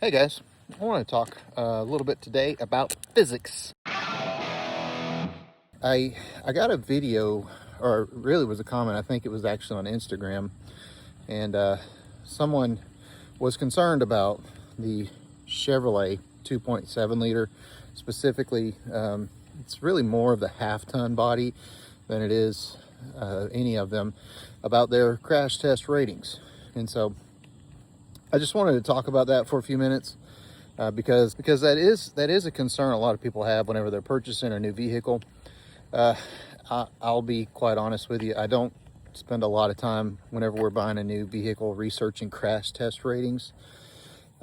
Hey guys, I want to talk a little bit today about physics. I got a video, or really was a comment, I think it was actually on Instagram, and someone was concerned about the Chevrolet 2.7 liter. Specifically, it's really more of the half-ton body than it is any of them, about their crash test ratings. And so I just wanted to talk about that for a few minutes. Because that is a concern a lot of people have whenever they're purchasing a new vehicle. I'll be quite honest with you. I don't spend a lot of time whenever we're buying a new vehicle researching crash test ratings.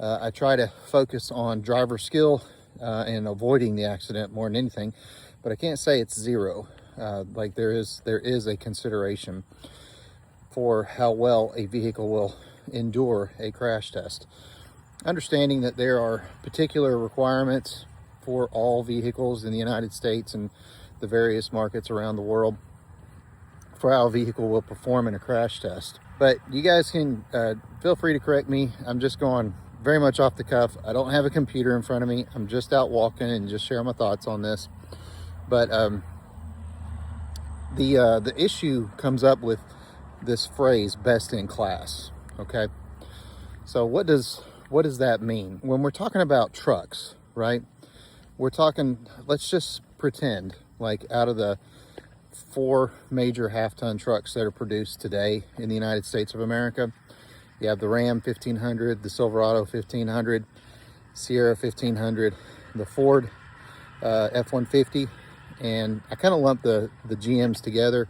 I try to focus on driver skill and avoiding the accident more than anything, but I can't say it's zero. Like there is a consideration for how well a vehicle will endure a crash test. Understanding that there are particular requirements for all vehicles in the United States and the various markets around the world for how a vehicle will perform in a crash test. But you guys can feel free to correct me. I'm just going very much off the cuff. I don't have a computer in front of me. I'm just out walking and just sharing my thoughts on this. But the issue comes up with this phrase, best in class. Okay, so what does that mean? When we're talking about trucks, right? We're talking, let's just pretend like out of the 4 major half-ton trucks that are produced today in the United States of America, you have the Ram 1500, the Silverado 1500, Sierra 1500, the Ford F-150, and I kind of lump the GMs together,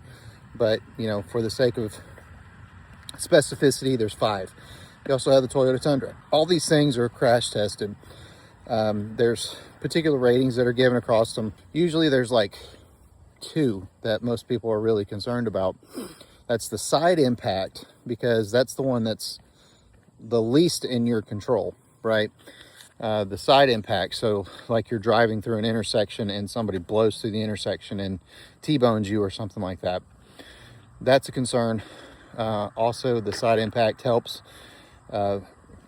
but you know, for the sake of specificity, there's 5. You also have the Toyota Tundra. All these things are crash tested. There's particular ratings that are given across them. Usually there's like 2 that most people are really concerned about. That's the side impact, because that's the one that's the least in your control, right? The side impact. So like you're driving through an intersection and somebody blows through the intersection and T-bones you or something like that. That's a concern. Also, the side impact helps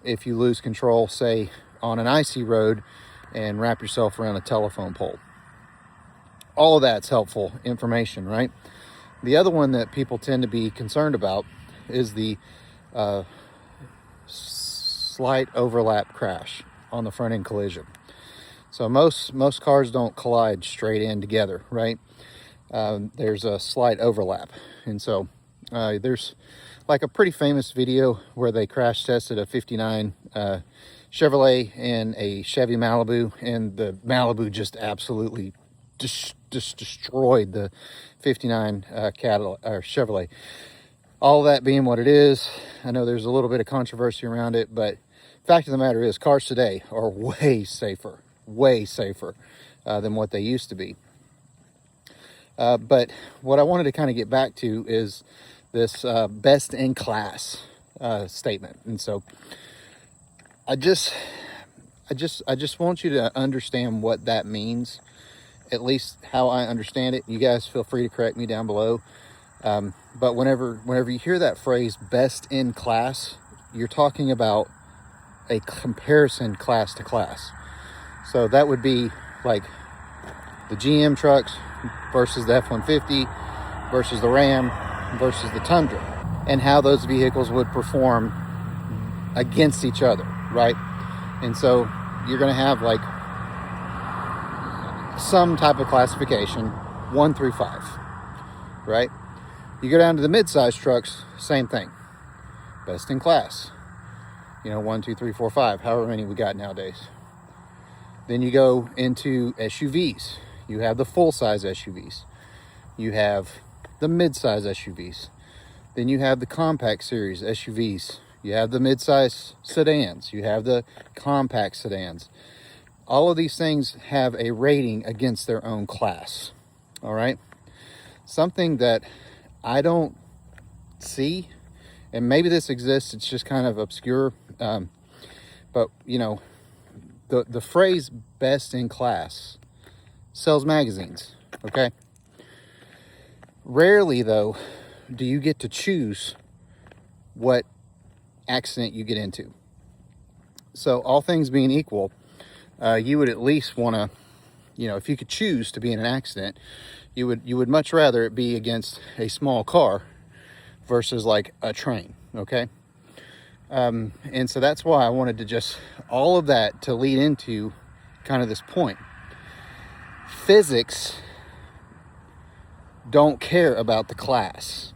if you lose control, say on an icy road, and wrap yourself around a telephone pole. All of that's helpful information, right? The other one that people tend to be concerned about is the slight overlap crash on the front end collision. So most cars don't collide straight in together, right? There's a slight overlap, and so there's like a pretty famous video where they crash tested a 59 Chevrolet and a Chevy Malibu, and the Malibu just absolutely just destroyed the 59 Cadillac or Chevrolet. All that being what it is, I know there's a little bit of controversy around it, but fact of the matter is cars today are way safer than what they used to be. But what I wanted to kind of get back to is this best in class statement. And so I just want you to understand what that means, at least how I understand it. You guys feel free to correct me down below. But whenever you hear that phrase best in class, you're talking about a comparison class to class. So that would be like the GM trucks versus the F-150 versus the Ram versus the Tundra, and how those vehicles would perform against each other, right? And so you're going to have like some type of classification 1 through 5, right? You go down to the mid-size trucks, same thing, best in class, you know, 1, 2, 3, 4, 5, however many we got nowadays. Then you go into SUVs. You have the full-size SUVs. You have the mid-size SUVs. Then you have the compact series SUVs. You have the mid-size sedans. You have the compact sedans. All of these things have a rating against their own class. All right? Something that I don't see, and maybe this exists, it's just kind of obscure, but you know, the phrase best in class sells magazines, okay? Rarely, though, do you get to choose what accident you get into. So all things being equal, you would at least want to, you know, if you could choose to be in an accident, you would much rather it be against a small car versus like a train, okay? And so that's why I wanted to just, all of that to lead into kind of this point. Physics don't care about the class.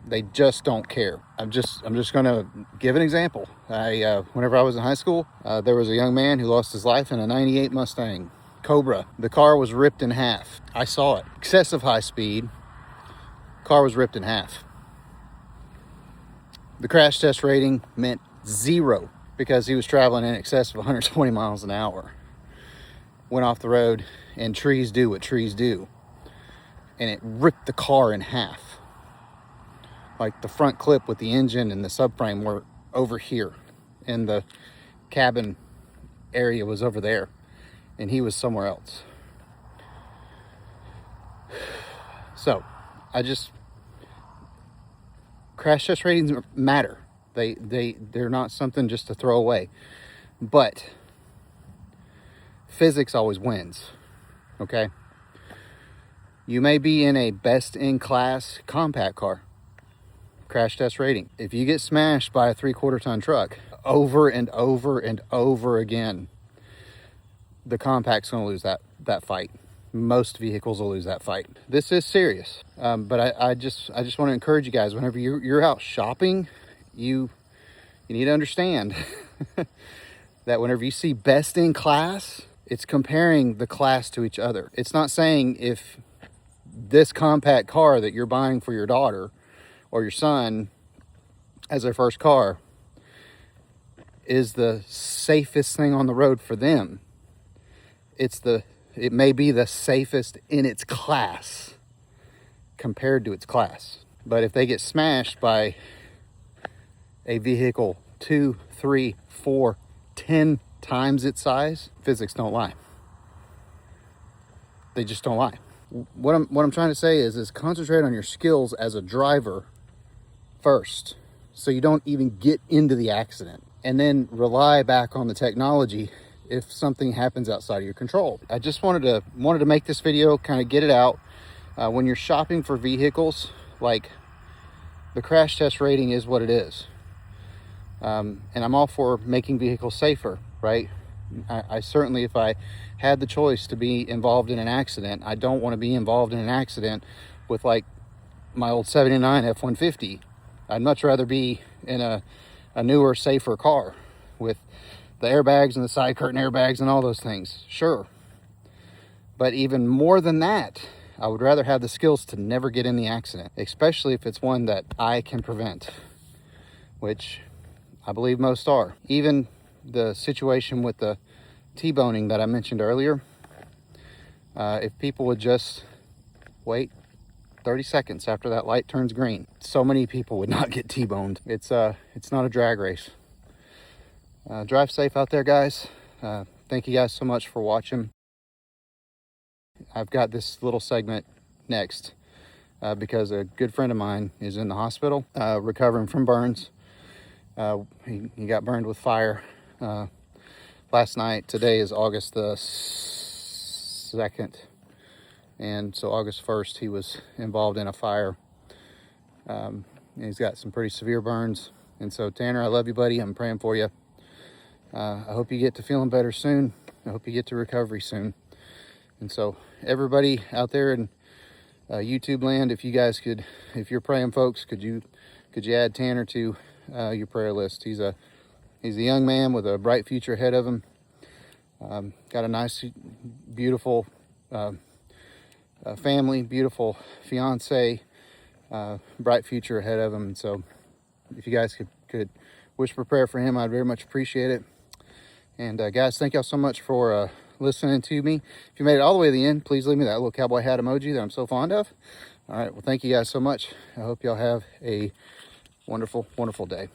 They just don't care. I'm just going to give an example. Whenever I was in high school, there was a young man who lost his life in a 98 Mustang Cobra. The car was ripped in half. I saw it. Excessive high speed. Car was ripped in half. The crash test rating meant 0 because he was traveling in excess of 120 miles an hour. Went off the road, and trees do what trees do. And it ripped the car in half. Like the front clip with the engine and the subframe were over here, and the cabin area was over there, and he was somewhere else. So crash test ratings matter. They're not something just to throw away, but physics always wins. Okay, you may be in a best in class compact car. Crash test rating, if you get smashed by a 3/4 ton truck over and over and over again, the compact's going to lose that fight. Most vehicles will lose that fight. This is serious, but I just want to encourage you guys, whenever you're out shopping, you need to understand that whenever you see best in class, it's comparing the class to each other. It's not saying if this compact car that you're buying for your daughter or your son as their first car is the safest thing on the road for them. It may be the safest in its class compared to its class. But if they get smashed by a vehicle 2, 3, 4, 10 times its size, physics don't lie. They just don't lie. What I'm trying to say is concentrate on your skills as a driver first, so you don't even get into the accident, and then rely back on the technology if something happens outside of your control. I just wanted to make this video, kind of get it out. When you're shopping for vehicles, like, the crash test rating is what it is, and I'm all for making vehicles safer, right? I certainly, if I had the choice to be involved in an accident, I don't want to be involved in an accident with like my old 79 F-150. I'd much rather be in a newer, safer car with the airbags and the side curtain airbags and all those things. Sure. But even more than that, I would rather have the skills to never get in the accident, especially if it's one that I can prevent, which I believe most are. Even the situation with the T-boning that I mentioned earlier, if people would just wait 30 seconds after that light turns green, so many people would not get T-boned. It's not a drag race. Drive safe out there, guys. Thank you guys so much for watching. I've got this little segment next because a good friend of mine is in the hospital recovering from burns. He got burned with fire last night. Today is August the 2nd. And so August 1st, he was involved in a fire. And he's got some pretty severe burns. And so, Tanner, I love you, buddy. I'm praying for you. I hope you get to feeling better soon. I hope you get to recovery soon. And so, everybody out there in YouTube land, if you guys could, if you're praying folks, could you add Tanner to your prayer list? He's a young man with a bright future ahead of him. Got a nice, beautiful family, beautiful fiance, bright future ahead of him. And so if you guys could wish for prayer for him, I'd very much appreciate it. And guys, thank y'all so much for listening to me. If you made it all the way to the end, please leave me that little cowboy hat emoji that I'm so fond of. All right, well, thank you guys so much. I hope y'all have a wonderful, wonderful day.